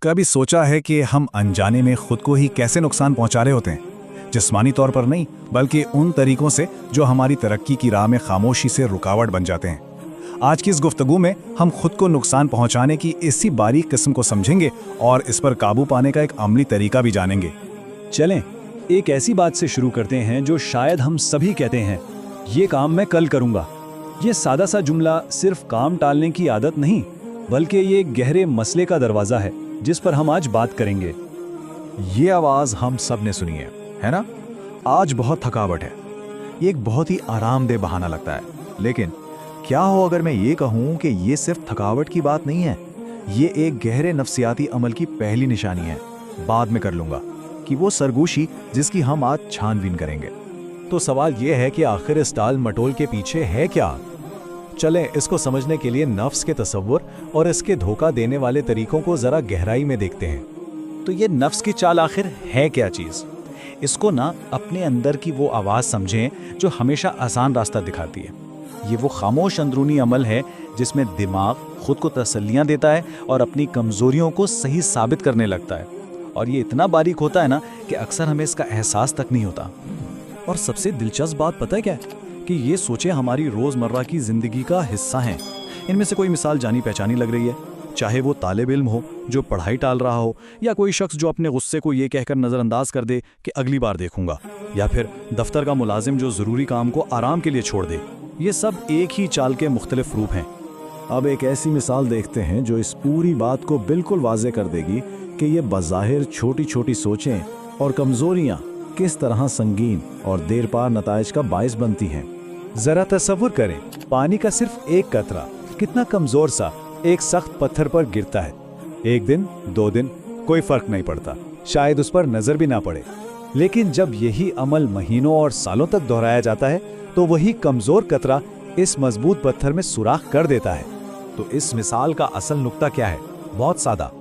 कभी सोचा है कि हम अनजाने में खुद को ही कैसे नुकसान पहुंचा रहे होते हैं? जिस्मानी तौर पर नहीं, बल्कि उन तरीकों से जो हमारी तरक्की की राह में खामोशी से रुकावट बन जाते हैं। आज की इस गुफ्तगू में हम खुद को नुकसान पहुंचाने की इसी बारीक किस्म को समझेंगे और इस पर काबू पाने का एक अमली तरीका भी जानेंगे। चलें, एक ऐसी बात से शुरू करते हैं जो शायद हम सभी कहते हैं, ये काम मैं कल करूंगा। ये सादा सा जुमला सिर्फ काम टालने की आदत नहीं, बल्कि ये एक गहरे मसले का दरवाज़ा है जिस पर हम आज बात करेंगे। ये आवाज़ हम सब ने सुनी है ना? आज बहुत थकावट है। ये एक बहुत ही आरामदेह बहाना लगता है, लेकिन क्या हो अगर मैं ये कहूँ कि ये सिर्फ थकावट की बात नहीं है, ये एक गहरे नफ्सियाती अमल की पहली निशानी है। बाद में कर लूँगा कि वो सरगोशी जिसकी हम आज छानबीन करेंगे। तो सवाल ये है कि आखिर इस टाल मटोल के पीछे है क्या? चलें, इसको समझने के लिए नफ्स के तसव्वुर और इसके धोखा देने वाले तरीकों को जरा गहराई में देखते हैं। तो ये नफ्स की चाल आखिर है क्या चीज़? इसको ना अपने अंदर की वो आवाज़ समझें जो हमेशा आसान रास्ता दिखाती है। ये वो खामोश अंदरूनी अमल है जिसमें दिमाग खुद को तसल्लियाँ देता है और अपनी कमज़ोरियों को सही साबित करने लगता है। और ये इतना बारीक होता है ना कि अक्सर हमें इसका एहसास तक नहीं होता। और सबसे दिलचस्प बात पता है क्या है? कि ये सोचें हमारी रोज़मर्रा की ज़िंदगी का हिस्सा हैं। इनमें से कोई मिसाल जानी पहचानी लग रही है, चाहे वो तालिब इल्म हो जो पढ़ाई टाल रहा हो, या कोई शख्स जो अपने गुस्से को ये कहकर नज़रअंदाज कर दे कि अगली बार देखूंगा, या फिर दफ्तर का मुलाजिम जो ज़रूरी काम को आराम के लिए छोड़ दे। ये सब एक ही चाल के मुख्तलिफ रूप हैं। अब एक ऐसी मिसाल देखते हैं जो इस पूरी बात को बिल्कुल वाज़े कर देगी कि ये बज़ाहिर छोटी छोटी सोचें और कमज़ोरियाँ किस तरह संगीन और देर पार नताइज का बायस बनती हैं। जरा तसव्वुर करें, पानी का सिर्फ एक कतरा कितना कमजोर सा एक सख्त पत्थर पर गिरता है। एक दिन, 2 दिन कोई फर्क नहीं पड़ता, शायद उस पर नजर भी ना पड़े। लेकिन जब यही अमल महीनों और सालों तक दोहराया जाता है तो वही कमजोर कतरा इस मजबूत पत्थर में सुराख कर देता है। तो इस मिसाल का असल नुक्ता क्या है? बहुत सादा।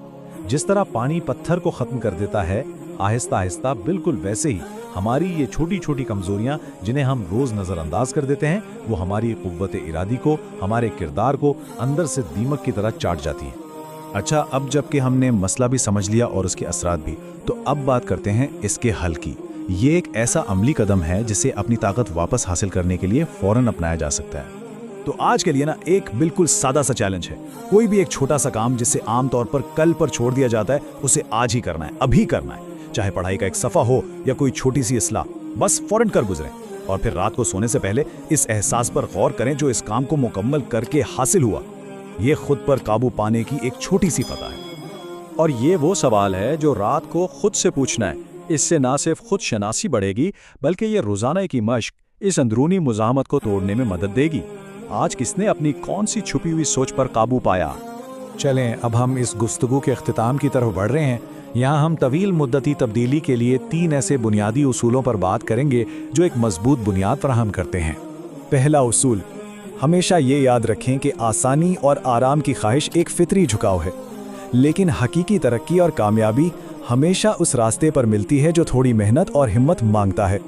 जिस तरह पानी पत्थर को खत्म कर देता है, आहिस्ता आहिस्ता बिल्कुल वैसे ही हमारी ये छोटी छोटी कमजोरियां जिन्हें हम रोज नजरअंदाज कर देते हैं, वो हमारी कुव्वत इरादी को, हमारे किरदार को अंदर से दीमक की तरह चाट जाती हैं। अच्छा, अब जबकि हमने मसला भी समझ लिया और उसके असरात भी, तो अब बात करते हैं इसके हल की। ये एक ऐसा अमली कदम है जिसे अपनी ताकत वापस हासिल करने के लिए फौरन अपनाया जा सकता है। तो आज के लिए ना एक बिल्कुल सादा सा चैलेंज है। कोई भी एक छोटा सा काम जिसे आमतौर पर कल पर छोड़ दिया जाता है, उसे आज ही करना है, अभी करना है। चाहे पढ़ाई का एक सफ़ा हो या कोई छोटी सी इस्लाह, बस फौरन कर गुजरें। और फिर रात को सोने से पहले इस एहसास पर गौर करें जो इस काम को मुकम्मल करके हासिल हुआ। ये खुद पर काबू पाने की एक छोटी सी फतह है। और ये वो सवाल है जो रात को खुद से पूछना है। इससे ना सिर्फ खुद शनासी बढ़ेगी, बल्कि ये रोज़ाना की मश्क इस अंदरूनी मुज़ाहमत को तोड़ने में मदद देगी। आज किसने अपनी कौन सी छुपी हुई सोच पर काबू पाया? चलें, अब हम इस गुफ्तगू के अख्तिताम की तरफ बढ़ रहे हैं। यहाँ हम तवील मुद्दती तब्दीली के लिए 3 ऐसे बुनियादी उसूलों पर बात करेंगे जो एक मजबूत बुनियाद फराहम करते हैं। पहला उसूल, हमेशा ये याद रखें कि आसानी और आराम की ख्वाहिश एक फितरी झुकाव है, लेकिन हकीकी तरक्की और कामयाबी हमेशा उस रास्ते पर मिलती है जो थोड़ी मेहनत और हिम्मत मांगता है।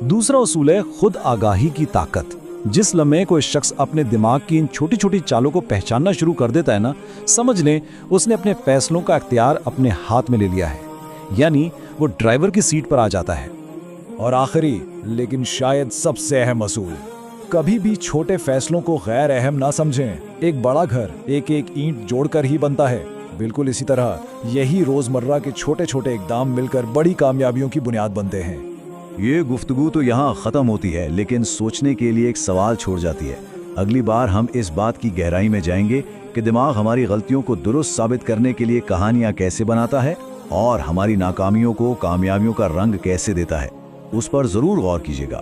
दूसरा उसूल है खुद आगाही की ताकत। जिस लम्हे कोई शख्स अपने दिमाग की इन छोटी छोटी चालों को पहचानना शुरू कर देता है ना, समझ लें उसने अपने फैसलों का अख्तियार अपने हाथ में ले लिया है, यानी वो ड्राइवर की सीट पर आ जाता है। और आखिरी लेकिन शायद सबसे अहम असूल, कभी भी छोटे फैसलों को गैर अहम ना समझें। एक बड़ा घर एक एक ईंट जोड़कर ही बनता है। बिल्कुल इसी तरह यही रोजमर्रा के छोटे छोटे इकदाम मिलकर बड़ी कामयाबियों की बुनियाद बनते हैं। ये गुफ्तगू तो यहाँ ख़त्म होती है, लेकिन सोचने के लिए एक सवाल छोड़ जाती है। अगली बार हम इस बात की गहराई में जाएंगे कि दिमाग हमारी गलतियों को दुरुस्त साबित करने के लिए कहानियाँ कैसे बनाता है और हमारी नाकामियों को कामयाबियों का रंग कैसे देता है। उस पर ज़रूर गौर कीजिएगा।